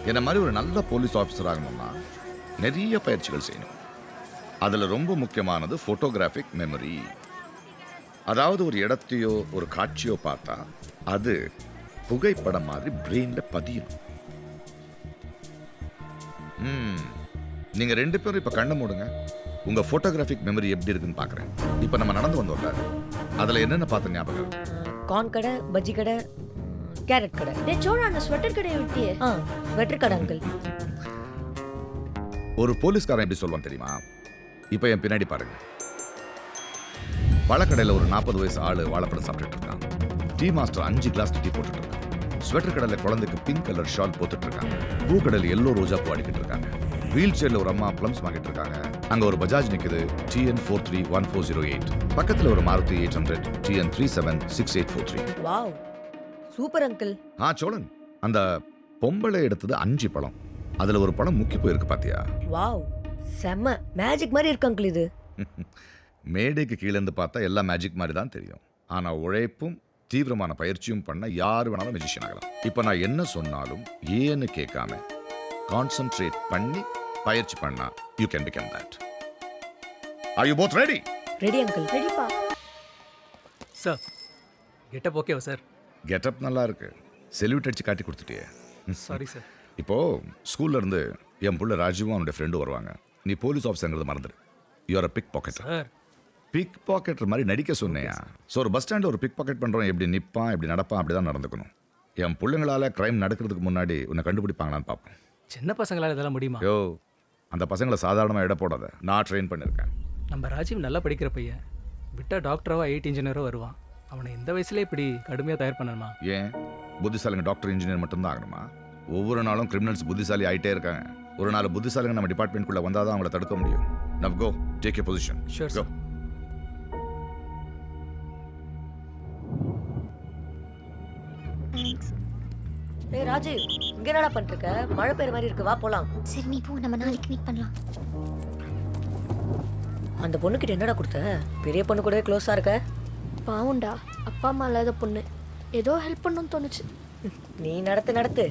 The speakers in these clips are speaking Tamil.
என்ன மாதிரி ஒரு நல்ல போலீஸ் ஆஃபீஸர் ஆகணும்னா நிறைய பயிற்சிகள் செய்யணும். அதில் ரொம்ப முக்கியமானது ஃபோட்டோகிராஃபிக் மெமரி. அதாவது ஒரு இடத்தையோ ஒரு காட்சியோ பார்த்தா அது புகைப்படம் மாதிரி பிரெயின்ல பதியணும். நீங்க 2 பேரும் இப்ப கண்ணை மூடுங்க. உங்க போட்டோகிராஃபிக் மெமரி எப்படி இருக்குன்னு பாக்குறேன். இப்ப நம்ம நடந்து வந்தோம்ல, அதுல என்னென்ன பார்த்த ஞாபகம் இருக்கு? கார்ன் கடை, பஜ்ஜி கடை, கேரட் கடை. டேய் சோழா, அந்த ஸ்வெட்டர் கடையை விட்டியே. வெட்டர் கடை அங்கிள். ஒரு போலீஸ்காரன் எப்படி சொல்லுவான் தெரியுமா? இப்ப என் பின்னாடி பாருங்க. பழக்கடையில் ஒரு 40 வயசு ஆளு வாழைப்பழம் சாப்பிட்டுட்டு இருக்கான். டீ மாஸ்டர் 5 கிளாஸ் டீ போட்டுட்டு இருக்காங்க. ஸ்வெட்டர் கடையில் குழந்தைக்கு பிங்க் கலர் ஷால் போட்டுட்டு இருக்காங்க. பூக்கடையில் எல்லோ ரோஜா பூ அடிக்கிட்டு இருக்காங்க. வீல் சேர்ல ஒரு அம்மா பிளம்ஸ் வாங்கிட்டு இருக்காங்க. அங்க ஒரு பஜாஜ் நிக்குது, TN431408. பக்கத்துல ஒரு Maruti 800, TN376843. Wow, super uncle. Cholan, அந்த பொம்பளை எடுத்தது 5 பழம். அதுல ஒரு பழம் முக்கி போயிருக்கு பாத்தியா? வாவ், செம்ம மேஜிக் மாதிரி இருக்கு அங்கிள் இது. மேடைக்கு கீழே இருந்து பார்த்தா எல்லாம் மேஜிக் மாதிரி தான் தெரியும். ஆனா உழைப்பும் தீவிரமான பயிற்சியும் பண்ண யார் வேணாலும் மெஜிஷியன் ஆகலாம். இப்போ நான் என்ன சொன்னாலும் ஏன்னு கேட்காம கான்சென்ட்ரேட் பண்ணி பயிற்சி பண்ணா you can become that. Are you both ready? Ready uncle. ரெடிப்பா சார். கெட்டப் ஓகேவா சார்? கெட்டப் நல்லா இருக்கு. செல்யூட் அடிச்சு காட்டி கொடுத்துட்டியே. Sorry sir. இப்போ ஸ்கூல்ல இருந்து என் புள்ள ராஜுவும் அவனுடைய ஃப்ரெண்டும் வருவாங்க. நீ போலீஸ் ஆஃபீஸர்ங்கிறத மறந்துடு. You are a pickpocket. Sir, pickpocket மாதிரி நடிக்க சொன்னையா? ஸோ ஒரு பஸ் ஸ்டாண்டில் ஒரு பிக் பாக்கெட் பண்ணுறோம், எப்படி நிற்பான் எப்படி நடப்பான் அப்படி தான் நடந்துக்கணும். என் பிள்ளைங்களால கிரைம் நடக்கிறதுக்கு முன்னாடி உன்னை கண்டுபிடிப்பாங்களான்னு பார்ப்போம். சின்ன பசங்களால் இதெல்லாம் முடியுமா? யோ, அந்த பசங்களை சாதாரணமாக இட போடாத. நான் ட்ரெயின் பண்ணியிருக்கேன். நம்ம ராஜீவ் நல்லா படிக்கிற பையன். விட்டா டாக்டராவோ ஐடி இன்ஜினியரோ வருவான். அவனை இந்த வயசுல இப்படி கடுமையாக தயார் பண்ணணுமா? ஏன் புத்திசாலிங்க டாக்டர் இன்ஜினியர் மட்டும்தான் ஆகணுமா? ஒவ்வொரு நாளும் கிரிமினல்ஸ் புத்திசாலி ஆகிட்டே இருக்காங்க. ஒரு நாள் புத்திசாலிங்க நம்ம டிபார்ட்மெண்ட்குள்ளே வந்தால் தான் அவங்கள தடுக்க முடியும். Now go, take your position. Sure sir. ஏய் ராஜீவ், இங்க என்னடா பண்ணிட்டு இருக்க? மழை பெய்யுற மாதிரி இருக்கு, வா போலாம். சரி நீ போ, நம்ம நாளைக்கு மீட் பண்ணலாம். அந்த பொண்ணுகிட்ட என்னடா கொடுத்த? பெரிய பொண்ணு கூடவே க்ளோஸா இருக்க. பாவுண்டா, அப்பா அம்மா இல்லாத பொண்ணு, ஏதோ ஹெல்ப் பண்ணணும்னு தோணுச்சு. நீ நடத்து.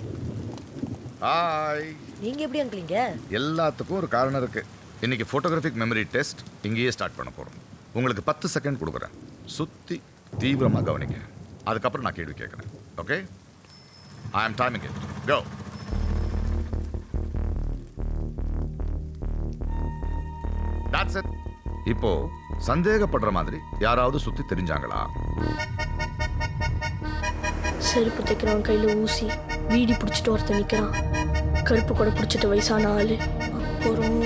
ஹாய். நீங்க எப்படி அங்கிள் இங்க? எல்லாத்துக்கும் ஒரு காரணம் இருக்கு. இன்னைக்கு போட்டோகிராஃபிக் மெமரி டெஸ்ட் இங்கேயே ஸ்டார்ட் பண்ண போறோம். உங்களுக்கு 10 செகண்ட் கொடுக்குறேன். சுத்தி தீவிரமா கவனிங்க. அதுக்கப்புறம் நான் கேள்வி கேட்குறேன். Okay? I am timing it. Go. That's it. இப்போ சந்தேகப்படுற மாதிரி யாராவது சுத்தி தெரிஞ்சாங்களா? செருப்பு தைக்கிறவன் கையில ஊசி, வீடி பிடிச்சிட்டு ஒருத்தன் நிக்கிறான். கருப்பு கூட பிடிச்சிட்டு வயசான ஆளு. அப்புறம்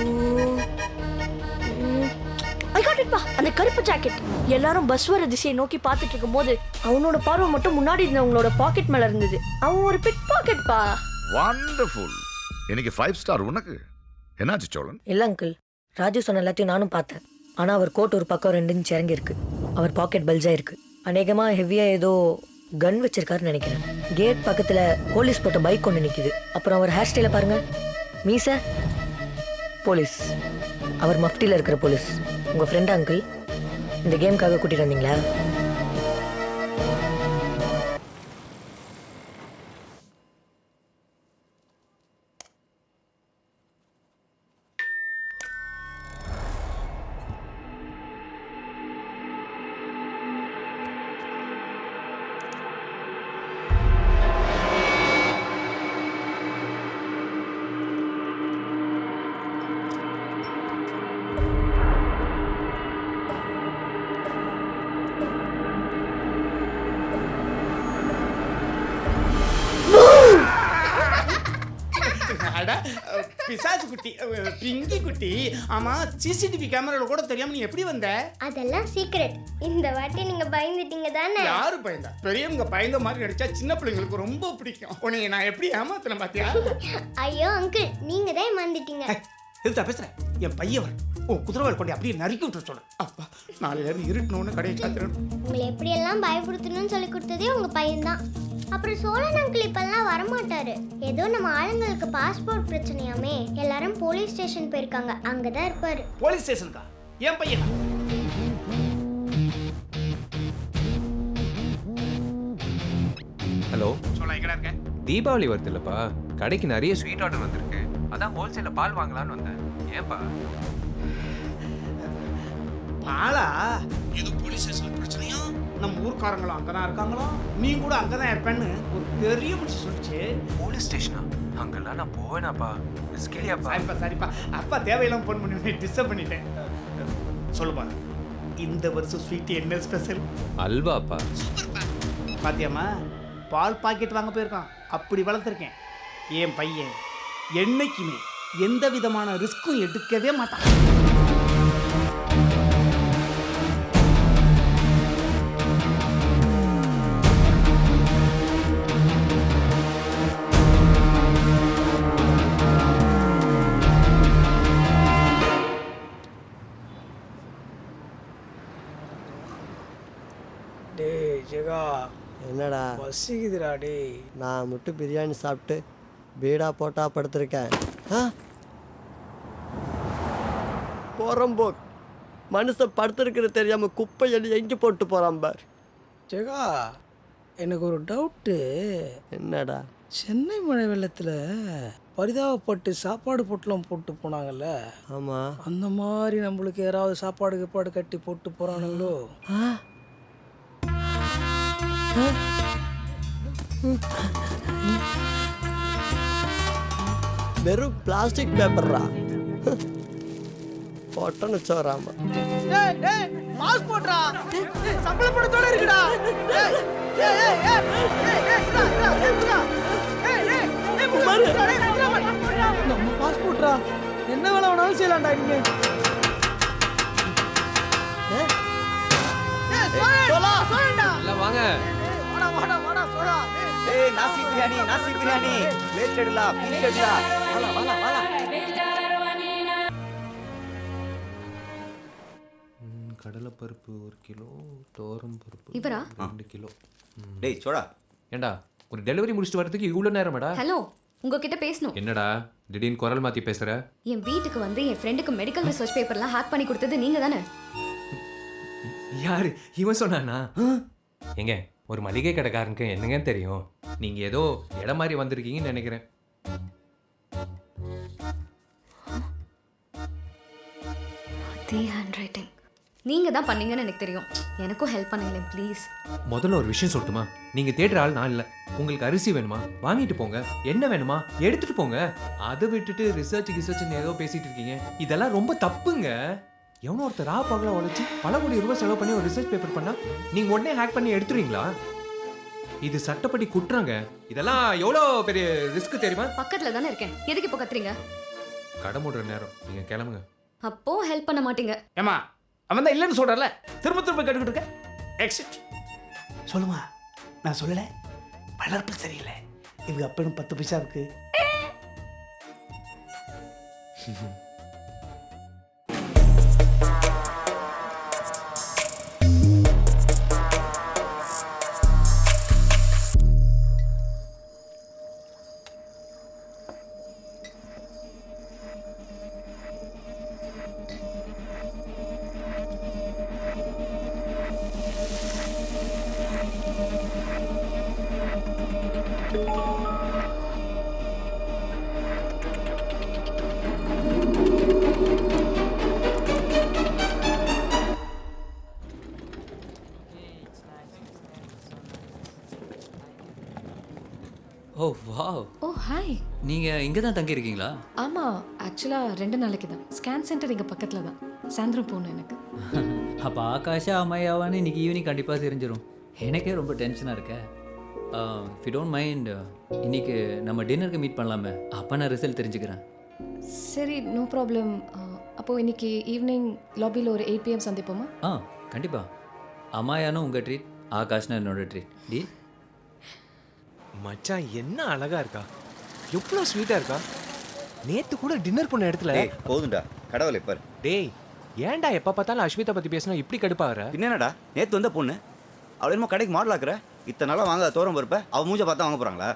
அந்த கருப்பு ஜாக்கெட். எல்லாரும் பஸ் வர திசையை நோக்கி பார்த்துட்டு இருக்கும் போது அவனோட பார்வை மட்டும் முன்னாடி இருந்தவங்களோட பாக்கெட் மேல இருந்தது. அவன் ஒரு பிக் பாக்கெட் பா. வண்டர்ஃபுல். இன்னைக்கு 5 ஸ்டார் உனக்கு. என்னாச்சு சோழன்? இல்ல அங்கிள், ராஜு சொன்ன எல்லாத்தையும் நானும் பார்த்தேன். ஆனா அவர் கோட் ஒரு பக்கம் 2 இன்ச் இறங்கி இருக்கு. அவர் பாக்கெட் பல்ஜா இருக்கு. அநேகமா ஹெவியா ஏதோ கன் வச்சிருக்காருன்னு நினைக்கிறேன். கேட் பக்கத்துல போலீஸ் போட்ட பைக் ஒன்று நிக்குது. அப்புறம் அவர் ஹேர் ஸ்டைல பாருங்க. மீச போலீஸ். அவர் மஃப்டியில் இருக்கிற போலீஸ். உங்க ஃப்ரெண்ட் அங்கிள் இந்த கேமுக்காக கூட்டிட்டு வந்தீங்களா? பிசாசு குட்டி, பிங்கி குட்டி. ஆமா, சிசிடிவி கேமரால கூட தெரியாம நீ எப்படி வந்த? அதெல்லாம் சீக்ரெட். இந்த வாட்டி நீங்க பயந்துட்டீங்க தானே? யாரு பயந்தா? பெரியவங்க பயந்த மாதிரி நடிச்சா சின்ன பிள்ளைங்களுக்கு ரொம்ப பிடிக்கும். உன்னை நான் எப்படி ஏமாத்தின பாத்தியா? ஐயோ அங்கிள், நீங்க தான் ஏமாந்துட்டீங்க. எதுதா பேசுற? என் பையன் வர. குதிரவால் கொண்டு அப்படியே நறுக்கி விட்டு சொல்ல. அப்பா, நாளையில இருந்து இருட்டணும்னு கடையை சாத்திரணும். உங்களை எப்படியெல்லாம் பயப்படுத்தணும்னு சொல்லி கொடுத்ததே உங்க பையன்தான். அப்புறம் சோழன் அங்கிள் இப்பெல்லாம் வரமாட்டாரு. ஏதோ நம்ம ஆளுங்களுக்கு பாஸ்போர்ட் பிரச்சனையாமே. எல்லாரும் போலீஸ் ஸ்டேஷன் போயிருக்காங்க, அங்கதான் இருப்பாரு. போலீஸ் ஸ்டேஷனுக்கா? என் பையனா? ஹலோ, சொல்ல எங்கடா இருக்க? தீபாவளி வருது இல்லப்பா, கடைக்கு நிறைய ஸ்வீட் ஆர்டர் வந்திருக்கு. அதான் ஹோல்சேல்ல பால் வாங்கலாம்னு வந்தேன். ஏன்பா? பாலா ஏதோ போலீஸ் ஸ்டேஷன் பிரச்சனையா, நம்ம ஊர்க்காரங்களும் அங்கதான் இருக்காங்களோ, நீ கூட அங்கதான் இருப்பேன்னு ஒரு பெரிய முடிச்சு சொல்லிச்சு. போலீஸ் ஸ்டேஷனா? அங்கெல்லாம் நான் போவேனாப்பா, ரிஸ்கிலியாப்பா. சரிப்பா அப்பா தேவையில்லாம ஃபோன் பண்ணி டிஸ்டர்ப் பண்ணிட்டேன். சொல்லுப்பா, இந்த வருஷம் ஸ்வீட் என்ன ஸ்பெஷல்? அல்வாப்பா. பாத்தியாம்மா, பால் பாக்கெட் வாங்க போயிருக்கான், அப்படி வளர்த்துருக்கேன். என் பையன் என்னைக்குமே எந்த விதமான ரிஸ்க்கும் எடுக்கவே மாட்டான். டேய் ஜெகா, என்னடா பசிக்குதுடா டேய். நான் மட்டும் பிரியாணி சாப்பிட்டு பீடா போட்டா படுத்திருக்கேன். போறம்போக் மனுஷன் படுத்திருக்கிறது தெரியாம குப்பை எண்ணி எங்கி போட்டு போறான் பார். ஜெகா, எனக்கு ஒரு டவுட்டு. என்னடா? சென்னை மழை வெள்ளத்தில் பரிதாபப்பட்டு சாப்பாடு பொட்டலம் போட்டு போனாங்கல்ல, ஆமா. அந்த மாதிரி நம்மளுக்கு யாராவது சாப்பாடு கீப்பாடு கட்டி போட்டு போகிறானுங்களோ? வெறும் பிளாஸ்டிக் பேப்பர்ரா, போட்டோன்னு வச்சோராமா. பாஸ்போர்ட்ரா, சம்பள படத்தோட இருக்குடா. நம்ம பாஸ்போர்ட்ரா, என்ன வேலை வேணாலும் செய்யலாம்டா இனிமே. எல்லாம் வாங்க. நாசி பிரியாணி பிளேட் எடுலா, பீஸ் எடுலா. வாலா கடலைப்பருப்பு 1 கிலோ, தோரம் பருப்பு இவரா? 2 கிலோ. டேய் சோடா, ஏண்டா ஒரு டெலிவரி முடிச்சிட்டு வரதுக்கு இவ்வளோ நேரமாடா? ஹலோ, உங்ககிட்ட பேசணும். என்னடா திடீர்னு குரல் மாற்றி பேசுகிற? என் வீட்டுக்கு வந்து என் ஃப்ரெண்டுக்கு மெடிக்கல் ரிசர்ச் பேப்பர்லாம் ஹேக் பண்ணி கொடுத்தது நீங்க தானே? யாரு இவன் சொன்னானா? எங்க ஒரு மளிகை கடைக்காரனுக்கு என்னங்க தெரியும்? நீங்கள் ஏதோ இடம் மாதிரி வந்திருக்கீங்கன்னு நினைக்கிறேன். அதே ஹேண்ட் ரைட்டிங். நீங்க தான் பண்ணீங்கன்னு எனக்கு தெரியும். எனக்கும் ஹெல்ப் பண்ணுங்களேன் ப்ளீஸ். முதல்ல ஒரு விஷயம் சொல்லட்டுமா? நீங்கள் தேடுற ஆள் நான் இல்லை. உங்களுக்கு அரிசி வேணுமா வாங்கிட்டு போங்க, என்ன வேணுமா எடுத்துட்டு போங்க. அதை விட்டுட்டு ரிசர்ச்னு ஏதோ பேசிட்டு இருக்கீங்க. இதெல்லாம் ரொம்ப தப்புங்க. எவனோ ஒருத்தர் பகலாக உழைச்சி பல கோடி ரூபாய் செலவு பண்ணி ஒரு ரிசர்ச் பேப்பர் பண்ணா நீங்க உடனே ஹேக் பண்ணி எடுத்துருவீங்களா? இது சட்டப்படி குற்றங்க. இதெல்லாம் எவ்வளோ பெரிய ரிஸ்க் தெரியுமா? பக்கத்துல தானே இருக்கேன், எதுக்கு இப்போ கத்துறீங்க? கடை மூடுற நேரம், நீங்க கிளம்புங்க. அப்போ ஹெல்ப் பண்ண மாட்டீங்க. ஏமா, அவன் தான் இல்லைன்னு சொல்றல, திரும்ப கேட்டுக்கிட்டு இருக்க. எக்ஸிட். சொல்லுமா, நான் சொல்லல, வளர்ப்பு சரியில்லை. இவங்க அப்பனும் 10 பைசா இருக்கு. Oh wow. Oh hi. நீங்கள் இங்கே தான் தங்கியிருக்கீங்களா? ஆமாம், ஆக்சுவலாக 2 நாளைக்கு தான். ஸ்கேன் சென்டர் இங்கே பக்கத்தில் தான். சாயந்தரம் போகணும் எனக்கு. அப்போ ஆகாஷா அம்மையாவான்னு இன்னைக்கு ஈவினிங் கண்டிப்பாக தெரிஞ்சிடும். எனக்கே ரொம்ப டென்ஷனாக இருக்க. இஃப் யூ டோன்ட் மைண்ட், இன்னைக்கு நம்ம டின்னருக்கு மீட் பண்ணலாமே? அப்போ நான் ரிசல்ட் தெரிஞ்சுக்கிறேன். சரி, நோ ப்ராப்ளம். அப்போது இன்னைக்கு ஈவினிங் லாபியில் ஒரு 8 PM சந்திப்போமா? கண்டிப்பாக. அம்மாயானும் உங்கள் ட்ரீட், ஆகாஷ்னா என்னோட ட்ரீட். டி மச்சான் என்ன அழகா இருக்கா, எவ்வளோ ஸ்வீட்டா இருக்கா. நேத்து கூட டின்னர் பண்ண இடத்துல போதும்டா கடவுளை பாரு. டேய் ஏன்டா எப்போ பார்த்தாலும் அஸ்மிதா பற்றி பேசினா இப்படி கடுப்பாகிற? என்னடா நேற்று வந்த பொண்ணு, அவள் என்னமோ கடைக்கு மாடல் ஆக்குற. இத்தனை நாளாக வாங்க தோரம் பருப்ப அவள் மூஞ்ச பார்த்தா வாங்க போகிறாங்களா?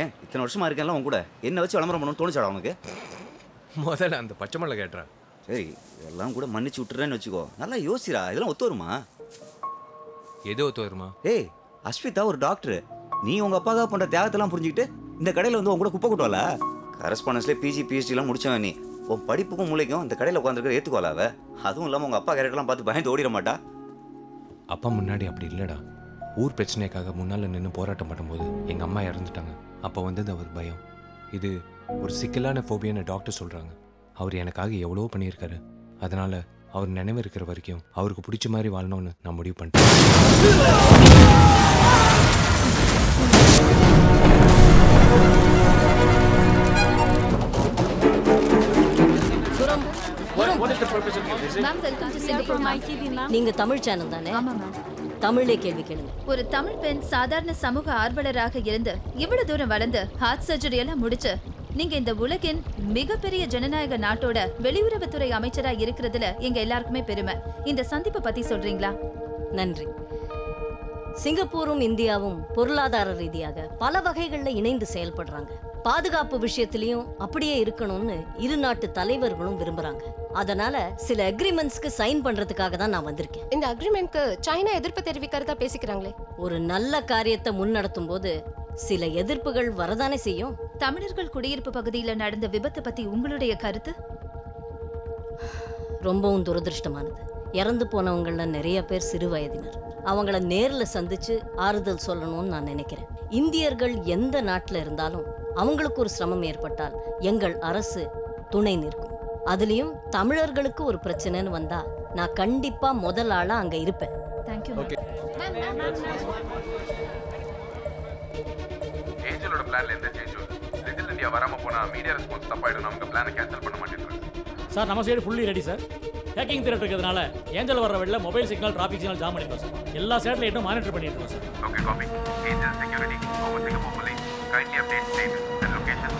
ஏன் இத்தனை வருஷமா இருக்கேன்ல உன் கூட, என்ன வச்சு விளம்பரம் பண்ணணும்னு தோணுச்சாடா அவனுக்கு? முதல்ல அந்த பச்சை மலை கேட்டுறா. சரி, இதெல்லாம் கூட மன்னிச்சு விட்டுறேன்னு வச்சுக்கோ. நல்லா யோசிரா, இதெல்லாம் ஒத்து வருமா? எது ஒத்து வருமா? ஏய், அஸ்மிதா ஒரு டாக்டர். நீ உங்க அப்பாவுக்காக பண்ற தியாகத்தெல்லாம் புரிஞ்சுக்கிட்டு இந்த கடையில் வந்து உன் கூட குப்பை கொட்டுவாளா? கரஸ்பாண்டன்ஸ்லேயே பிஜி பிஹெச்டிலாம் முடிச்சவன் நீ. உன் படிப்புக்கும் மூளைக்கும் இந்த கடையில் உட்காந்துருக்கிற ஏற்றுக்கோலாவ. அதுவும் இல்லாமல் உங்கள் அப்பா கேரக்டர்லாம் பார்த்து பயந்து ஓடிட மாட்டா? அப்பா முன்னாடி அப்படி இல்லைடா. ஊர் பிரச்சனைக்காக முன்னால் நின்று போராட்டம் பண்ணும்போது எங்கள் அம்மா இறந்துட்டாங்க. அப்போ வந்தது அவர் பயம். இது ஒரு சிக்கலான ஃபோபியான்னு டாக்டர் சொல்கிறாங்க. அவர் எனக்காக எவ்வளோ பண்ணியிருக்காரு. அதனால் அவர் நினைவு இருக்கிற வரைக்கும் அவருக்கு பிடிச்ச மாதிரி வாழணும்னு நான் முடிவு பண்ணிட்டேன். நீங்க தமிழ் சேனல் தானே? தமிழ்லே கேள்வி கேளுங்க. ஒரு தமிழ் பெண் சாதாரண சமூக ஆர்வலராக இருந்து இவ்வளவு தூரம் வளர்ந்து ஹார்ட் சர்ஜரி எல்லாம் முடிச்சு நீங்க இந்த உலகின் மிகப்பெரிய ஜனநாயக நாட்டோட வெளியுறவுத்துறை அமைச்சரா இருக்கிறதுல எங்க எல்லாருக்குமே பெருமை. இந்த சந்திப்பை பத்தி சொல்றீங்களா? நன்றி. சிங்கப்பூரும் இந்தியாவும் பொருளாதார ரீதியாக பல வகைகள்ல இணைந்து செயல்படுறாங்க. பாதுகாப்பு விஷயத்திலையும் அப்படியே இருக்கணும்னு இரு நாட்டு தலைவர்களும் விரும்புறாங்க. அதனால சில அக்ரிமெண்ட்ஸ்க்கு சைன் பண்றதுக்காக தான் நான் வந்திருக்கேன். இந்த அக்ரிமெண்ட்க்கு சைனா எதிர்ப்பு தெரிவிக்கிறதா பேசிக்கிறாங்களே. ஒரு நல்ல காரியத்தை முன்னெடுத்தும் போது சில எதிர்ப்புகள் வரதானே செய்யும். தமிழர்கள் குடியிருப்பு பகுதியில் நடந்த விபத்து பத்தி உங்களுடைய கருத்து? ரொம்பவும் துரதிருஷ்டமானது. இறந்து போனவங்கள நிறைய பேர் சிறு வயதினர். அவங்கள நேர்ல சந்திச்சு ஆறுதல் சொல்லணும்னு நான் நினைக்கிறேன். இந்தியர்கள் எந்த நாட்டில் இருந்தாலும் அவங்களுக்கு ஒரு சிரமம் ஏற்பட்டால் எங்கள் அரசு துணை நிற்கும். அதுலயும் தமிழர்களுக்கு ஒரு பிரச்சனைன்னு வந்தா நான் கண்டிப்பா முதல் ஆளா அங்க இருப்பேன். தேங்க்யூ. ஏஞ்சலோட பிளான்ல எந்த சேஞ்சும் இல்லை. லிட்டில் இந்தியா வராம போனா மீடியா ரெஸ்பான்ஸ் தப்பாயிடும். அவங்க பிளானை கேன்சல் பண்ண மாட்டேங்கிறாங்க. சார் நம்ம side fully ready sir. Hacking threat இருக்கிறதுனால ஏஞ்சல் வர வழியில் mobile signal traffic signal jam பண்ணிட்டோம் சார். எல்லா சேட்டலைட்டும் மானிட்டர் பண்ணிட்டு இருக்கோம் sir. Okay copy. Angel security over Singapore police kindly update state and location.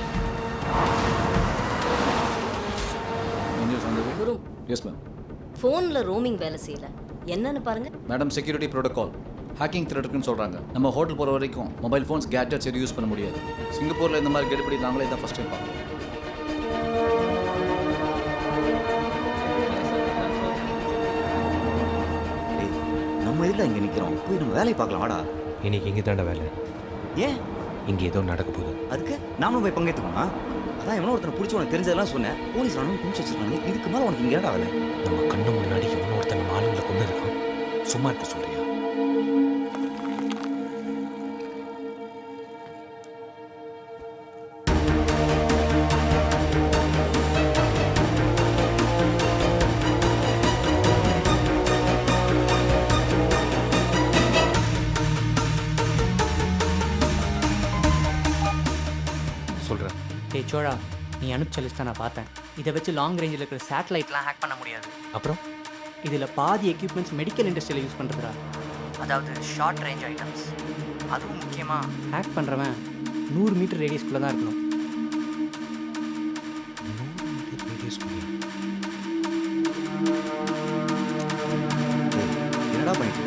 Guru, yes ma'am. ஃபோன்ல ரோமிங் வேலை செய்யல. என்னன்னு பாருங்க. Madam, security protocol hacking threat இருக்குன்னு சொல்கிறாங்க. நம்ம ஹோட்டல் போகிற வரைக்கும் மொபைல் ஃபோன்ஸ் கேட்ஜெட்ஸ் எதுவும் யூஸ் பண்ண முடியாது. சிங்கப்பூரில் இந்த மாதிரி கெடுபடி நாங்களே தான் ஃபஸ்ட் டைம் பார்க்குறோம். நம்ம இதில் இங்கே நிற்கிறோம். போய் நம்ம வேலையை பார்க்கலாம். வாடா. இன்னைக்கு இங்கே தாண்டா வேலை. ஏன்? இங்கே ஏதோ நடக்க போகுது. அதுக்கு நாமளும் போய் பங்கேற்றுக்கோமா? அதான் எவனோ ஒருத்தனை பிடிச்சி உனக்கு தெரிஞ்சதெல்லாம் சொன்னேன். போலீஸ் ராணுவம் குமிச்சு வச்சிருக்காங்க. இதுக்கு மேலே உனக்கு இங்கே வேலை. நம்ம கண்ணு முன்னாடி எவனோ ஒருத்தன் நம்ம ஆளுங்களை கொண்டு இருக்கான். சும்மா இருக்க சொல்றியா? சொல்கிறேன். டேய் சோழா, நீ அனுப்பிச்ச லிஸ்ட்டை நான் பார்த்தேன். இதை வச்சு லாங் ரேஞ்சில் இருக்கிற சேட்டலைட்லாம் ஹேக் பண்ண முடியாது. அப்புறம் இதில் பாதி எக்யூப்மெண்ட்ஸ் மெடிக்கல் இண்டஸ்ட்ரியில் யூஸ் பண்ணுறதுடா. அதாவது ஷார்ட் ரேஞ்ச் ஐட்டம்ஸ். அதுவும் முக்கியமாக ஹேக் பண்ணுறவன் 100 மீட்டர் ரேடியஸ்குள்ளே தான் இருக்கணும். என்னடா பண்ணிட்டு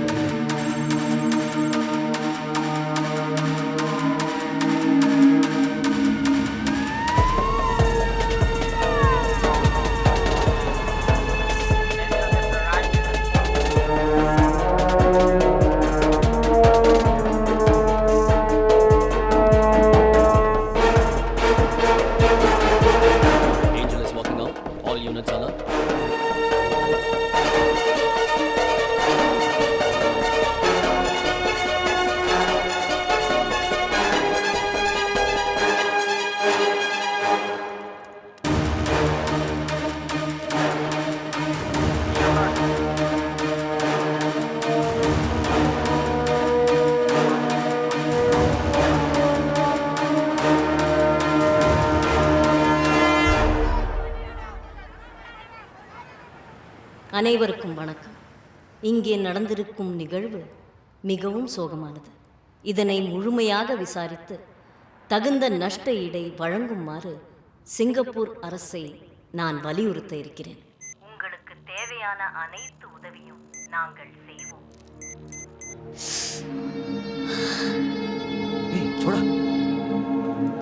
அனைவருக்கும் வணக்கம். இங்கே நடந்திருக்கும் நிகழ்வு மிகவும் சோகமானது. இதனை முழுமையாக விசாரித்து தகுந்த நஷ்ட ஈடை வழங்குமாறு சிங்கப்பூர் அரசை நான் வலியுறுத்த இருக்கிறேன். உங்களுக்கு தேவையான அனைத்து உதவியும் நாங்கள் செய்வோம்.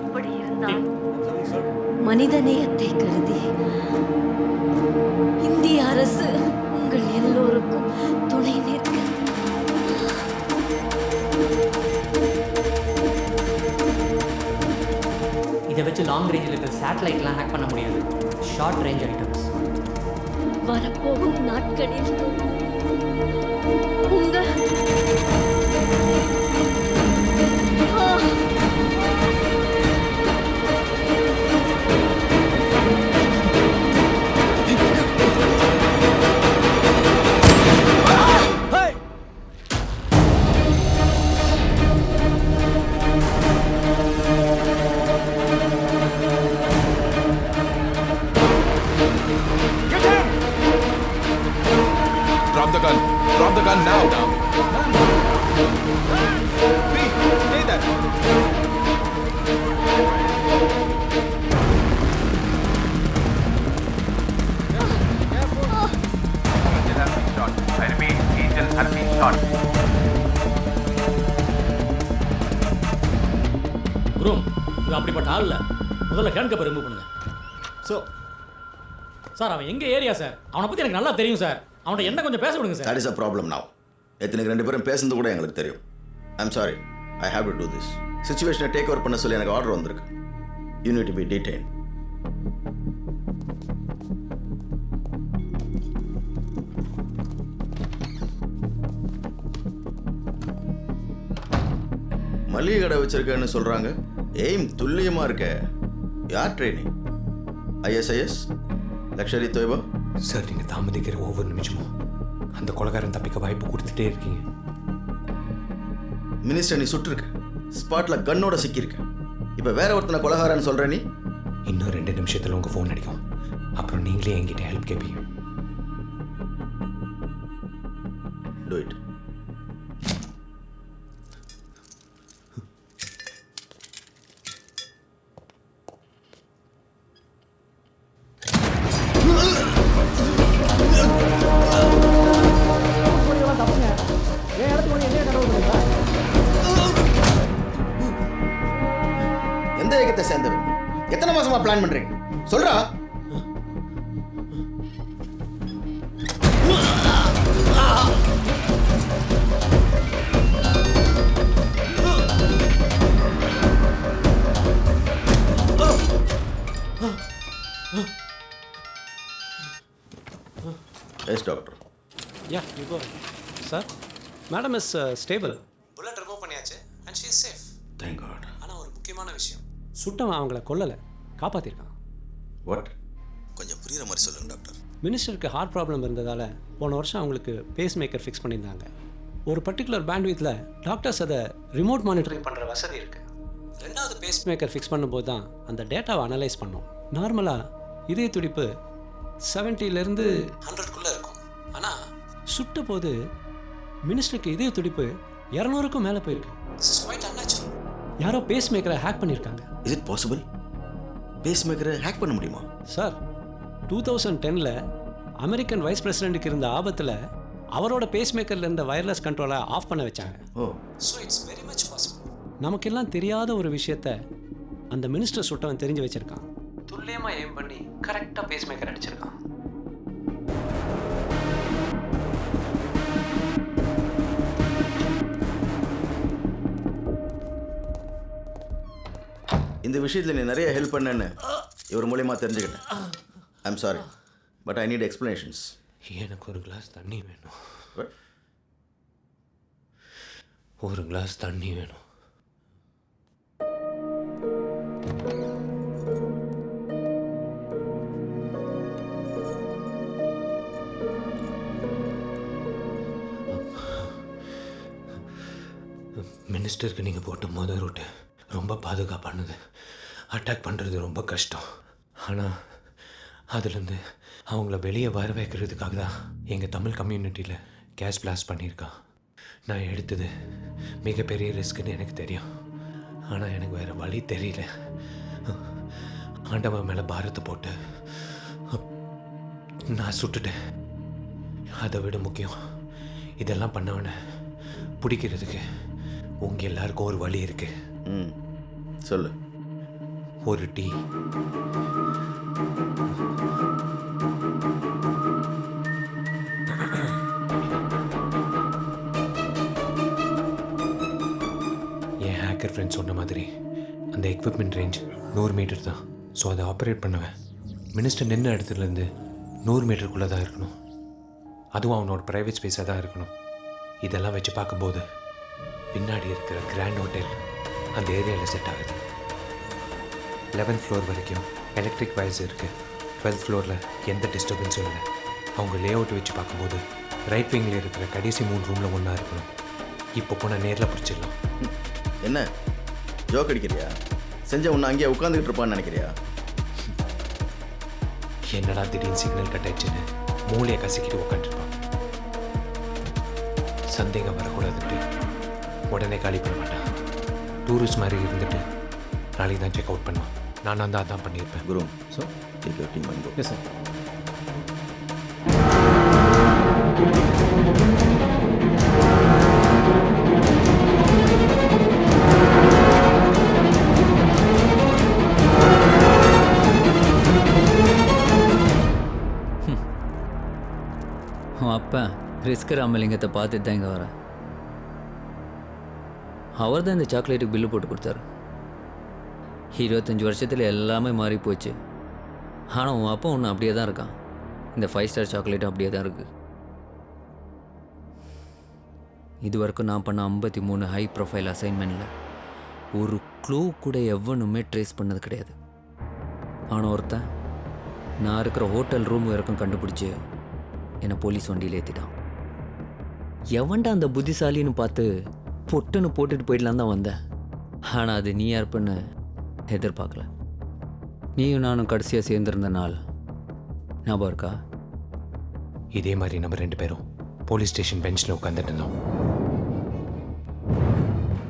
அப்படி இருந்தால் மனிதநேயத்தை கருதி இந்திய அரசு உங்கள் எல்லோருக்கும் துணை நிற்க இதை வச்சு லாங் ரேஞ்சில் இருக்கிற சேட்டலைட்லாம் ஹேக் பண்ண முடியாது. Short range items. வரப்போகும் நாட்களில் உங்க Drop the gun. Drop the gun now. Stay there. Angel has been shot. I repeat, Angel has been shot. குரும், இது அப்படிப்பட்ட ஆள் இல்லை. முதல்ல ஹேண்ட் கப்பை ரிமூவ் பண்ணுங்க. சார் அவன் எங்க ஏரியா சார்? அவனை பத்தி எனக்கு நல்லா தெரியும் சார். அவன்கிட்ட என்ன கொஞ்சம் பேச விடுங்க sir. That is a problem now. எத்தனைக்கு 2 பேரும் பேசுறது கூட எங்களுக்கு தெரியும். I'm sorry, I have to do this. சிச்சுவேஷனை டேக் ஓவர் பண்ண சொல்லி எனக்கு ஆர்டர் வந்திருக்கு. You need to be detain. மளிகை கடை வச்சிருக்கேன்னு சொல்றாங்க. எய்ம் துல்லியமா இருக்க. யார் training? ISIS, Lashkar e Taiba? Sir, நீங்கள் தாமதிக்கிற ஒவ்வொரு நிமிஷமும் அந்த கொலைகாரன் தப்பிக்க வாய்ப்பு கொடுத்துட்டே இருக்கீங்க. மினிஸ்டர், நீ சுட்டிருக்க. ஸ்பாட்ல கன்னோட சிக்கியிருக்க. இப்போ வேற ஒருத்தனை கொலைகாரன்னு சொல்ற நீ? இன்னும் 2 நிமிஷத்தில் உங்கள் ஃபோன் அடிக்கும். அப்புறம் நீங்களே என்கிட்ட ஹெல்ப் கேட்பீங்க. Do it. எந்த இயக்கத்தை சேர்ந்தவன்? எத்தனை மாசமா பிளான் பண்றீங்க? சொல்றா. Yes doctor. Yeah, you go. Sir, madam is stable. Bullet remove பண்ணியாச்சு and she is safe. Thank God. ஆனால் ஒரு முக்கியமான விஷயம், சுட்டவன் அவங்கள கொல்லலை, காப்பாற்றிருக்கான். வாட்? கொஞ்சம் புரியுற மாதிரி சொல்லுங்க டாக்டர். மினிஸ்டருக்கு ஹார்ட் ப்ராப்ளம் இருந்ததால் போன வருஷம் அவங்களுக்கு பேஸ் மேக்கர் ஃபிக்ஸ் பண்ணியிருந்தாங்க. ஒரு பர்டிகுலர் பேண்ட்வித்தில் டாக்டர்ஸ் அதை ரிமோட் மானிட்டரிங் பண்ணுற வசதி இருக்குது. 2வது பேஸ் மேக்கர் ஃபிக்ஸ் பண்ணும்போது தான் அந்த டேட்டாவை அனலைஸ் பண்ணோம். நார்மலாக இதய துடிப்பு 70லேருந்து 100க்குள்ளே இருக்கும். ஆனால் சுட்ட போது மினிஸ்டருக்கு இதய துடிப்பு 200க்கும் மேலே போயிருக்கு. யாரோ பேஸ் மேக்கரை ஹேக் பண்ணியிருக்காங்க. Is it possible? பேஸ் மேக்கரை ஹேக் பண்ண முடியுமா? சார், 2010ல் அமெரிக்கன் வைஸ் பிரசிடென்ட்டுக்கு இருந்த ஆபத்தில் அவரோட பேஸ் மேக்கரில் இருந்த வயர்லெஸ் கண்ட்ரோலை ஆஃப் பண்ண வச்சாங்க. Oh, so it's very much possible. நமக்கெல்லாம் தெரியாத ஒரு விஷயத்த அந்த மினிஸ்டர் சுட்டவன் தெரிஞ்சு வச்சிருக்கான். துல்லியமாக எய்ம் பண்ணி கரெக்டாக பேஸ் மேக்கர் அடிச்சிருக்கான். இந்த விஷயத்தில் நீ நிறைய ஹெல்ப் பண்ணேன்னு இவர் மூலியமா தெரிஞ்சுக்கிட்டேன். I'm sorry, but I need explanations. எனக்கு ஒரு கிளாஸ் தண்ணி வேணும். ஒரு கிளாஸ் தண்ணி வேணும். மினிஸ்டருக்கு நீங்கள் போட்ட மொதல் ரூட்டு ரொம்ப பாதுகாப்பானது. அட்டாக் பண்ணுறது ரொம்ப கஷ்டம். ஆனால் அதுலேருந்து அவங்கள வெளியே வர வைக்கிறதுக்காக தான் எங்கள் தமிழ் கம்யூனிட்டியில் கேஸ் பிளாஸ்ட் பண்ணியிருக்கான். நான் எடுத்தது மிகப்பெரிய ரிஸ்க்குன்னு எனக்கு தெரியும். ஆனால் எனக்கு வேறு வழி தெரியல. ஆண்டவன் மேலே பாரத்தை போட்டு நான் சுட்டுட்டேன். அதை விட முக்கியம், இதெல்லாம் பண்ணவனை பிடிக்கிறதுக்கு உங்கள் எல்லாருக்கும் ஒரு வழி இருக்கு. சொல்லு. ஒரு டீ. என் ஹேக்கர் ஃப்ரெண்ட் சொன்ன மாதிரி அந்த எக்யூப்மெண்ட் ரேஞ்ச் 100 மீட்டர் தான். ஸோ அதை ஆப்ரேட் பண்ணுவேன். மினிஸ்டர் நின்ன இடத்துலேருந்து 100 மீட்டருக்குள்ளே தான் இருக்கணும். அதுவும் அவனோட ப்ரைவேட் ஸ்பேஸாக தான் இருக்கணும். இதெல்லாம் வச்சு பார்க்கும்போது பின்னாடி இருக்கிற கிராண்ட் ஹோட்டல் அந்த ஏரியாவில் செட் ஆகுது. 11th ஃப்ளோர் வரைக்கும் எலக்ட்ரிக் வயர்ஸ் இருக்குது. 12th ஃப்ளோரில் எந்த டிஸ்டர்பன்ஸும் இல்லை. அவங்க லே அவுட் வச்சு பார்க்கும்போது ரைட் விங்கில் இருக்கிற கடைசி 3 ரூமில் ஒன்றா இருக்கணும். இப்போ போனால் நேரில் பிடிச்சிடலாம். என்ன ஜோக் அடிக்கிறியா? செஞ்ச உன்னை அங்கேயே உட்காந்துக்கிட்டு இருப்பான்னு நினைக்கிறியா? என்னடா திடீர்னு சிக்னல் கட் ஆயிடுச்சுன்னு மூளையை கசிக்கிட்டு உட்காந்துருப்பான். சந்தேகம் வரக்கூடாதுட்டு உடனே காலி பண்ண மாட்டான். டூரிஸ்ட் மாதிரி இருந்துட்டு நாளைக்கு தான் செக் அவுட் பண்ணுவான். நானும் தான் அதான் பண்ணியிருப்பேன். Guru so take your team and go. Yes sir. அவன் அப்பா ரிஸ்க் ராமலிங்கத்தை பார்த்துட்டு தான் இங்கே வரேன். அவர் தான் இந்த சாக்லேட்டுக்கு பில்லு போட்டு கொடுத்தாரு. 25 வருஷத்தில் எல்லாமே மாறி போச்சு. ஆனால் உன் அப்பா ஒன்று அப்படியே தான் இருக்கான். இந்த 5 ஸ்டார் சாக்லேட்டும் அப்படியே தான் இருக்குது. இது வரைக்கும் நான் பண்ண 53 ஹை ப்ரொஃபைல் அசைன்மெண்ட்டில் ஒரு க்ளூ கூட எவனுமே ட்ரேஸ் பண்ணது கிடையாது. ஆனால் ஒருத்தன் நான் இருக்கிற ஹோட்டல் ரூம் வரைக்கும் கண்டுபிடிச்சி என்னை போலீஸ் வண்டியில் ஏற்றிட்டான். எவன்டா அந்த புத்திசாலின்னு பார்த்து பொட்டுன்னு போட்டுட்டு போயிடலாம் தான் வந்தேன். ஆனால் அது நீ யாருப்புன்னு எதிர்பார்க்கல. நீயும் நானும் கடைசியாக சேர்ந்துருந்த நாள் ஞாபகம் இருக்கா? இதே மாதிரி நம்ம 2 பேரும் போலீஸ் ஸ்டேஷன் பெஞ்சில் உட்காந்துட்டு இருந்தோம்.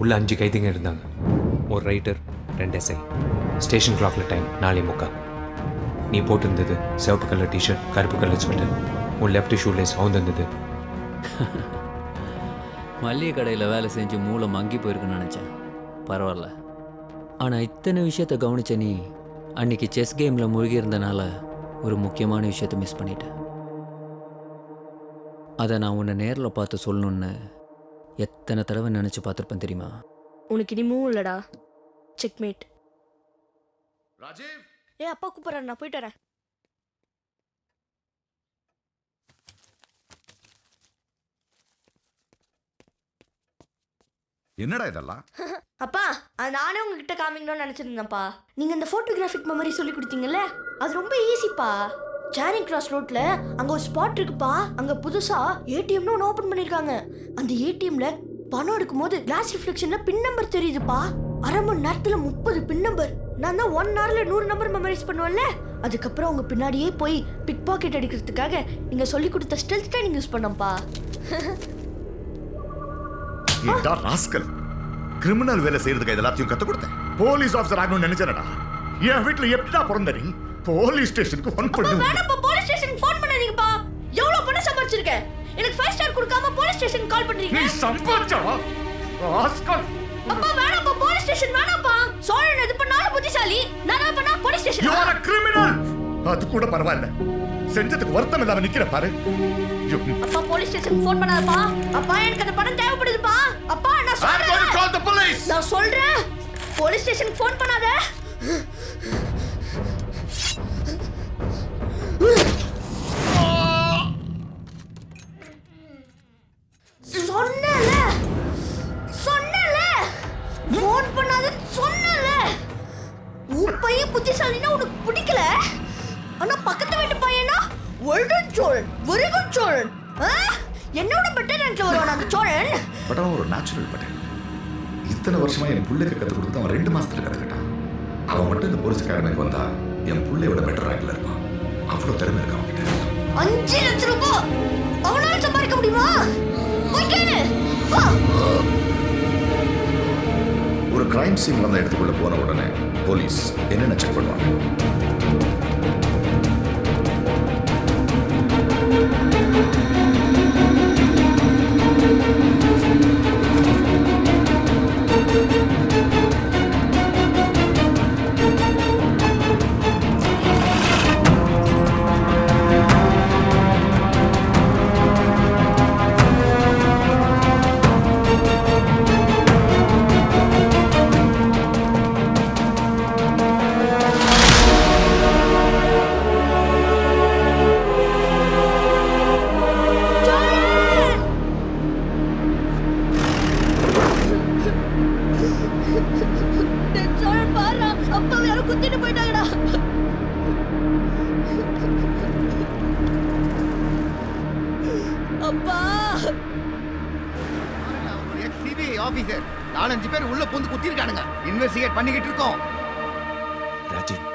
உள்ள 5 கைதிங்க இருந்தாங்க. ஒரு ரைட்டர், 2 எஸ்ஐ. ஸ்டேஷன் கிளாக்கில் டைம் 4:45. நீ போட்டிருந்தது சிவப்பு கலர் டிஷர்ட், கருப்பு கலர் ஸ்வெட்டர். உன் லெஃப்ட் ஷூலேஸ் அவுந்திருந்தது. மல்லிகை கடையில் வேலை செஞ்சு மூளை மங்கி போயிருக்குன்னு நினச்சேன். பரவாயில்ல. ஆனால் இத்தனை விஷயத்தை கவனிச்ச நீ அன்றைக்கி செஸ் கேமில் மூழ்கி இருந்தனால ஒரு முக்கியமான விஷயத்தை மிஸ் பண்ணிட்டேன். அதை நான் உன்னை நேரில் பார்த்து சொல்லணுன்னு எத்தனை தடவை நினச்சி பார்த்துருப்பேன் தெரியுமா? உனக்கு இனி மூவ் இல்லடா. செக்மேட். ராஜீவ், அப்பா கூப்பிட்றேன், நான் போயிட்டு வரேன். என்னடா இதெல்லாம்? அப்பா, அது நானே உங்ககிட்ட காமிக்கணும்னு நினச்சிருந்தேன்ப்பா. நீங்கள் இந்த ஃபோட்டோகிராஃபிக் மெமரி சொல்லி கொடுத்தீங்கல்ல, அது ரொம்ப ஈஸிப்பா. சேரிங் கிராஸ் ரோட்ல அங்கே ஒரு ஸ்பாட் இருக்குப்பா. அங்கே புதுசாக ஏடிஎம்னு ஒன்று ஓப்பன் பண்ணியிருக்காங்க. அந்த ஏடிஎம்ல பணம் எடுக்கும்போது கிளாஸ் ரிஃப்ளெக்ஷனில் பின் நம்பர் தெரியுதுப்பா. அரை மணி நேரத்தில் 30 பின் நம்பர். நான் தான் 1 hourல 100 நம்பர் மெமரைஸ் பண்ணுவேன்ல. அதுக்கப்புறம் உங்க பின்னாடியே போய் பிக் பாக்கெட் அடிக்கிறதுக்காக நீங்கள் சொல்லி கொடுத்த ஸ்டெல்த் ட்ரைனிங் யூஸ் பண்ணப்பா. இதா ராஸ்கல், கிரிமினல் வேலை செய்யறதுக்கு இதெல்லாத்தையும் கத்து கொடுத்தேன். போலீஸ் ஆஃபீஸர் ஆகணும்னு நினைச்சேனடா. என் வீட்டுல எப்படிடா பிறந்த நீ? போலீஸ் ஸ்டேஷனுக்கு ஃபோன் பண்ணு. வேணாப்பா, போலீஸ் ஸ்டேஷனுக்கு ஃபோன் பண்ணாதீங்கப்பா. எவ்வளவு பணம் சம்பாதிச்சிருக்கேன். எனக்கு 5 ஸ்டார் கொடுக்காம போலீஸ் ஸ்டேஷனுக்கு கால் பண்றீங்க. நீ சம்பாதிச்சவா? ராஸ்கல். அப்பா வேணாப்பா, போலீஸ் ஸ்டேஷன் வேணாப்பா. சோழன் எது பண்ணாலும் புத்திசாலி, நான் பண்ணா police station. You are a criminal. அது கூட பரவாயில்ல, செஞ்சதுக்கு வருத்தம் இல்லாம நிக்கிற பாரு. அப்பா போலீஸ் ஸ்டேஷன் ஃபோன் பண்ணாதப்பா. அப்பா எனக்கு அந்த பணம் தேவைப்படுதுப்பா. அப்பா நான் சொல்றேன். I'm going to call the police. நான் சொல்றேன், போலீஸ் ஸ்டேஷனுக்கு ஃபோன் பண்ணாத. சொன்னல ஃபோன் பண்ணாத சொன்னல. உன் பையன் புத்திசாலினா உனக்கு பிடிக்கல. ஆனா பக்கத்து வீட்டு பையனா ஒழுங்கன் சோழன், வெறுகன் சோழன். என்னோட பெட்டர் ரேங்க்ல வருவான் அந்த சோழன். பட் அவன் ஒரு நேச்சுரல் பட்டேன். இத்தனை வருஷமா என் பிள்ளைக்கு கற்றுக் கொடுத்து அவன் 2 மாசத்துல கற்றுக்கிட்டான். அவன் மட்டும் இந்த போலீஸ் அகாடமிக்கு வந்தா என் பிள்ளையோட பெட்டர் ரேங்க்ல இருப்பான். அவ்வளோ திறமை இருக்கு அவன் கிட்ட. 5 லட்சம் ரூபாய் அவனால சம்பாதிக்க முடியுமா? ஒரு கிரைம் சீன் வந்த இடத்துக்குள்ள போன உடனே போலீஸ் என்னென்ன செக் பண்ணுவாங்க? யாரோ குத்திட்டு போயிட்டாங்கடா. அப்பா ஒரு எக்ஸ்-சிபிஐ ஆபீசர் 4-5 பேர் உள்ள பூந்து குத்திருக்கானுங்க. இன்வெஸ்டிகேட் பண்ணிக்கிட்டு இருக்கோம். ராஜீவ்,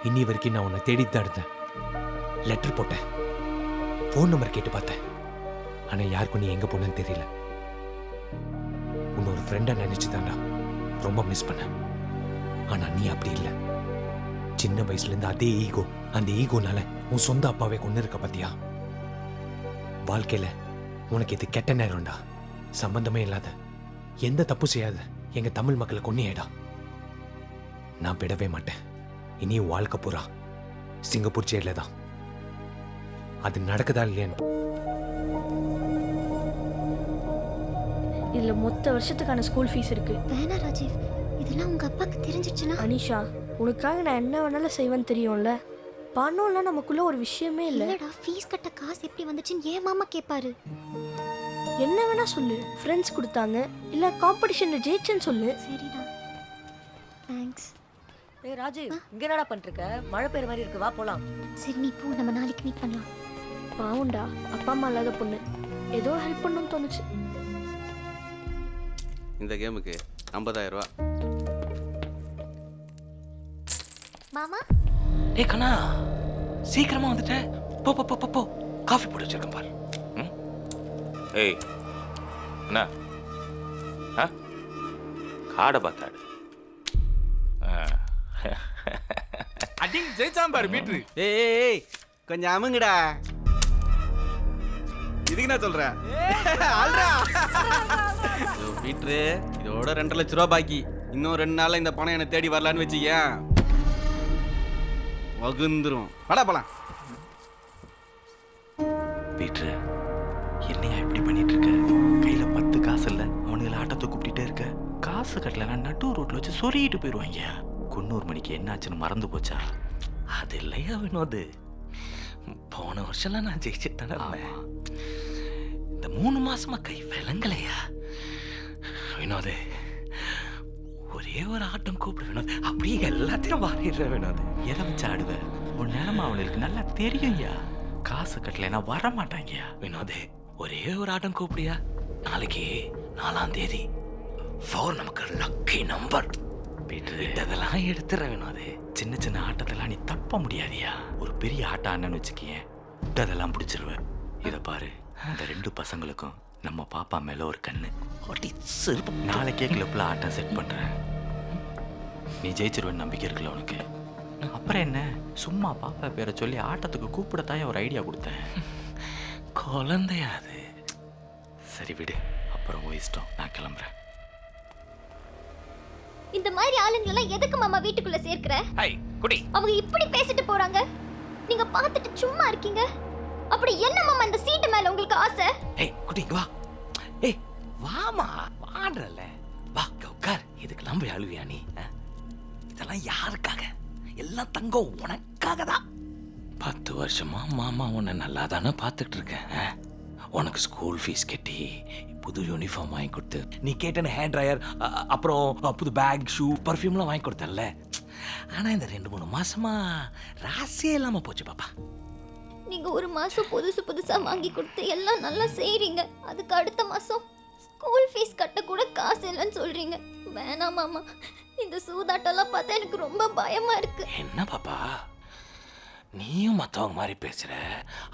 இன்னி வரைக்கும் நான் உன்னை தேடிட்டு தான் இருந்தேன். லெட்டர் போட்டேன், ஃபோன் நம்பர் கேட்டு பார்த்தேன். ஆனால் யாருக்கும் நீ எங்கே போனேன்னு தெரியல. உன்னை ஒரு ஃப்ரெண்டாக நினச்சி தான்டா ரொம்ப மிஸ் பண்ணேன். ஆனால் நீ அப்படி இல்லை. சின்ன வயசுலேருந்து அதே ஈகோ, அந்த ஈகோனால உன் சொந்த அப்பாவே கொண்டு இருக்க பார்த்தியா? வாழ்க்கையில் உனக்கு இது கெட்ட நேரம்டா. சம்பந்தமே இல்லாத, எந்த தப்பு செய்யாத எங்கள் தமிழ் மக்களை கொன்னியேடா. நான் விடவே மாட்டேன். இனியும் வாழ்க்கை பூரா சிங்கப்பூர் ஜெயிலில் தான். அது நடக்குதா இல்லையான்னு இதுல மொத்த வருஷத்துக்கான ஸ்கூல் ஃபீஸ் இருக்கு. வேணா ராஜீவ், இதெல்லாம் உங்க அப்பாக்கு தெரிஞ்சிச்சுன்னா. அனிஷா, உனக்காக நான் என்ன வேணாலும் செய்வேன்னு தெரியும்ல. பணம்லாம் நமக்குள்ள ஒரு விஷயமே இல்லை. இல்லடா, ஃபீஸ் கட்ட காசு எப்படி வந்துச்சுன்னு ஏன் மாமா கேட்பாரு. என்ன வேணா சொல்லு. ஃப்ரெண்ட்ஸ் கொடுத்தாங்க, இல்ல காம்படிஷன்ல ஜெயிச்சேன்னு சொல்லு. சரிடா, தேங்க்ஸ். ஏய் ராஜீவ், இங்க என்னடா பண்ணிருக்க? மழை பெய்யுற மாதிரி இருக்கு, வா போலாம். சரி நீ போ, நம்ம நாளைக்கு மீட் பண்ணலாம். பாவுண்டா, அப்பா அம்மா இல்லாத பொண்ணு, ஏதோ ஹெல்ப் பண்ணணும்னு தோணுச்சு. இந்த கேமுக்கு 50,000 ரூபா. மாமா, ஏய் கண்ணா, சீக்கிரமா வந்துட்டேன். போ போ போ போ, காஃபி போட்டு வச்சிருக்கேன் பாரு. ஏய் அண்ணா, காடை பார்த்தாடு. அடிங் ஜெயிச்சாம் பாரு பீட்ரு. ஏய் கொஞ்சம் அமுங்கடா. இதுக்கு நான் சொல்றேன். ஆல்ரா பீட்ரு, இதோட 2 லட்ச ரூபா பாக்கி. இன்னும் 2 நாள்ல இந்த பணம் என்ன தேடி வரலான்னு வச்சுக்கேன், வகுந்துரும். வாடா போலாம். பீட்ரு, என்னையா இப்படி பண்ணிட்டு இருக்க? கையில 10 காசு இல்ல, அவனுங்களை ஆட்டத்தை கூப்பிட்டுட்டே இருக்க. காசு கட்டலன்னா நடு ரோட்ல வச்சு சொருகிட்டு போயிடுவாங்க. குன்னூர் மணிக்கு என்னாச்சுன்னு மறந்து போச்சா? அது இல்லையா வினோது, போன வருஷம்லாம் நான் ஜெயிச்சுட்டு தானே இருந்தேன். இந்த 3 மாசமா கை விளங்கலையா வினோது? ஒரே ஒரு ஆட்டம் கூப்பிடு வினோத், அப்படியே எல்லாத்தையும் மாறிடுற வினோத். எதை வச்சு ஆடுவேன்? உன் நேரமா அவனுக்கு நல்லா தெரியும்யா. காசு கட்டலைன்னா வர மாட்டாங்கயா வினோதே. ஒரே ஒரு ஆட்டம் கூப்பிடியா? நாளைக்கு 4ஆம் தேதி 4 நமக்கு லக்கி நம்பர். விட்டதெல்லாம் எடுத்துற வினோதே. சின்ன சின்ன ஆட்டத்தெல்லாம் நீ தப்ப முடியாதியா. ஒரு பெரிய ஆட்டம் ஆனன்னு வச்சுக்கிய, விட்டதெல்லாம் பிடிச்சிருவேன். இதை பாரு, இந்த 2 பசங்களுக்கும் நம்ம பாப்பா மேல ஒரு கண்ணு. நாளைக்கே கிளப்ல ஆட்டம் செட் பண்றேன். நீ ஜெயிச்சிருவேன்னு நம்பிக்கை இருக்குல்ல உனக்கு? அப்புறம் என்ன, சும்மா பாப்பா பேரை சொல்லி ஆட்டத்துக்கு கூப்பிடத்தாய ஒரு ஐடியா கொடுத்தேன். குழந்தையா அது? சரி விடு, அப்புறம் இஷ்டம், நான் கிளம்புறேன். இந்த மாதிரி ஆளுங்களெல்லாம் எதுக்கு மாமா வீட்டுக்குள்ள சேர்க்கிற? அவங்க இப்படி பேசிட்டு போறாங்க, நீங்க பார்த்துட்டு சும்மா இருக்கீங்க. அப்படி என்ன மாமா இந்த சீட்டு மேல உங்களுக்கு ஆசை? ஏய் குட்டி, வா. ஏய் வாமா, வான்றல வா, உட்கார். இதுக்கெல்லாம் போய் அழுவியா நீ? இதெல்லாம் யாருக்காக? எல்லாம் தங்கம் உனக்காக தான். 10 வருஷமா மாமா உன்னை நல்லா தானே பார்த்துட்டு இருக்கேன். உனக்கு ஸ்கூல் ஃபீஸ் கட்டி, புது யூனிஃபார்ம் வாங்கி கொடுத்து, நீ கேட்டேன்னு ஹேர் ட்ரையர், அப்புறம் புது பேக், ஷூ, பர்ஃப்யூம்லாம் வாங்கி கொடுத்தல. ஆனால் இந்த 2-3 மாசமா ராசியே இல்லாமல் போச்சு பாப்பா. நீங்க ஒரு மாசம் புதுசா வாங்கி கொடுத்து எல்லாம் நல்லா செய்றீங்க, அதுக்கு அடுத்த மாசம் ஸ்கூல் ஃபீஸ் கட்ட கூட காசு இல்லைன்னு சொல்றீங்க. வேணாம் மாமா, இந்த சூதாட்டெல்லாம் பார்த்தா எனக்கு ரொம்ப பயமா இருக்கு. என்ன பாப்பா, நீயும் மற்றவங்க மாதிரி பேசுற?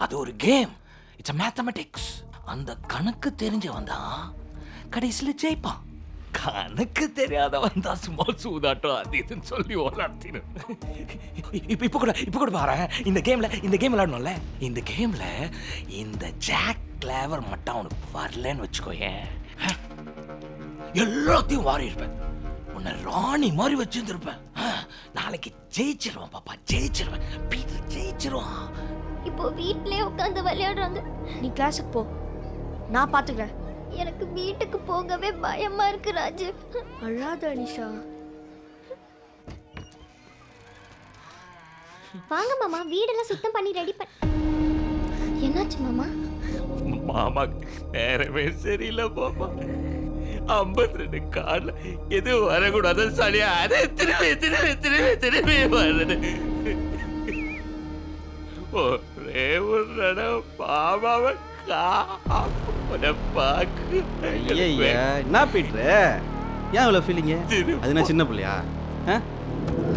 அது ஒரு கேம், இட்ஸ் மேத்தமெட்டிக்ஸ். அந்த கணக்கு தெரிஞ்சவன் தான் கடைசியில் ஜெயிப்பான். கணக்கு தெரியாதவன் தான் சும்மா சூதாட்டம் அது இதுன்னு சொல்லி ஓடாத்தினு. இப்போ கூட பாரு, இந்த கேம்ல விளையாடணும்ல, இந்த கேம்ல இந்த ஜாக் கிளவர் மட்டும் அவனுக்கு வரலன்னு வச்சுக்கோயேன், எல்லாத்தையும் வாரி இருப்பேன். உன்னை ராணி மாதிரி வச்சிருந்திருப்பேன். நாளைக்கு ஜெயிச்சிருவான் பாப்பா, ஜெயிச்சிருவேன். பீட்டர் ஜெயிச்சிருவான். இப்போ வீட்லயே உட்காந்து விளையாடுறாங்க. நீ கிளாஸுக்கு போ, நான் பாத்துக்கிறேன். எனக்கு வீட்டுக்கு போகவே பயமா இருக்கு ராஜீவ். அழாத அனிஷா. வாங்க மாமா, வீடெல்லாம் சுத்தம் பண்ணி ரெடி என்னாச்சு மாமா? மாமா நேரமே சரியில்லை பாப்பா. 52 கால்ல எதுவும் வரக்கூடாது சரியா அதே திரும்பி திரும்பி திரும்பி திரும்பி வருது ஒரே ஒரு தடவை பாபாவை பாக்கு. ஐயா என்ன பீட்ரு ஏன் இவ்வளோ ஃபீலிங்க அது நான் சின்ன பிள்ளையா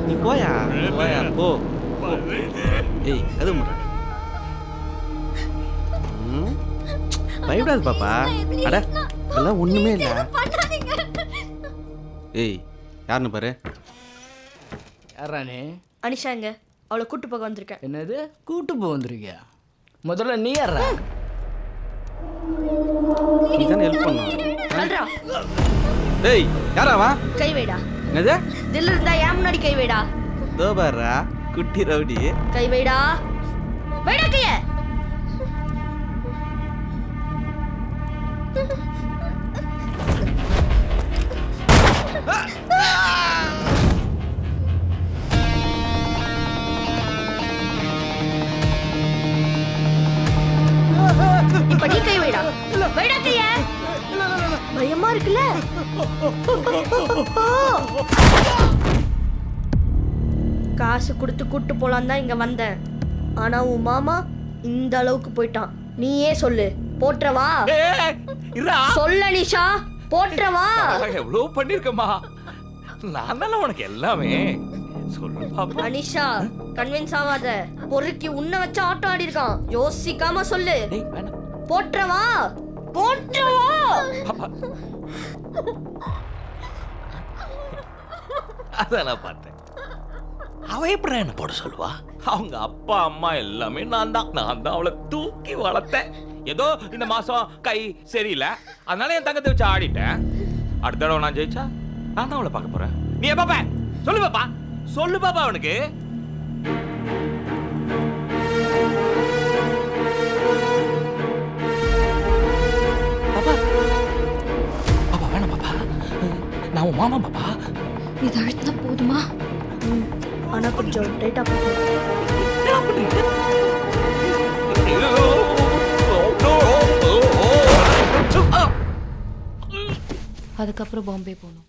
நீ போயா போயா போ ஏய் அது பயப்படாது பாப்பா அட இதெல்லாம் ஒண்ணுமே இல்ல ஏய் யாருன்னு பாரு யாரானே அனிஷா எங்க அவளை கூட்டு போக வந்திருக்கேன். என்னது கூட்டு போக வந்திருக்கியா? முதல்ல நீ யாரா? நீ தானே ஹெல்ப் பண்ண. அல்ரா டேய் யாராவா? கை வைடா. என்னது? தில் இருந்தா ஏன் முன்னாடி கை வைடா. தோ பாரா குட்டி ரவுடி. கை வைடா. வைடா கைய. இப்ப நீ கை வைடா. வைடா கைய. பயமா இருக்குல்ல? காசு கொடுத்து கூட்டு போலாம் தான் இங்க வந்தேன். ஆனா உன் மாமா இந்த அளவுக்கு போயிட்டான். நீயே சொல்லு போற்றவா? சொல்ல நிஷா போற்றவா? எவ்வளவு பண்ணிருக்கமா நான் தானே உனக்கு எல்லாமே சொல்லு பாப்பா. அனிஷா கன்வின்ஸ் ஆகாத. பொறுக்கி உன்னை வச்சு ஆட்டம் ஆடி இருக்கான். யோசிக்காம சொல்லு போற்றவா? போற்றவா? அதான் நான் பார்த்தேன். அவ எப்படி என்ன போட சொல்லுவா? அவங்க அப்பா அம்மா எல்லாமே நான் தான் அவளை தூக்கி வளர்த்தேன். ஏதோ இந்த மாசம் கை சரியில்லை அதனால என் தங்கத்தை வச்சு ஆடிட்டேன். அடுத்த தடவை நான் ஜெயிச்சா நான் தான் அவளை பார்க்க போறேன். நீ பாப்பா சொல்லு பாப்பா சொல்லு பாப்பா அவனுக்கு. பாப்பா பாப்பா வேணாம் பாப்பா நான் உன் மாமா பாப்பா. இது அழுத்தினா போதுமா? ஆனா கொஞ்சம் டைட்டா அதுக்கப்புறம் பாம்பே போகணும்.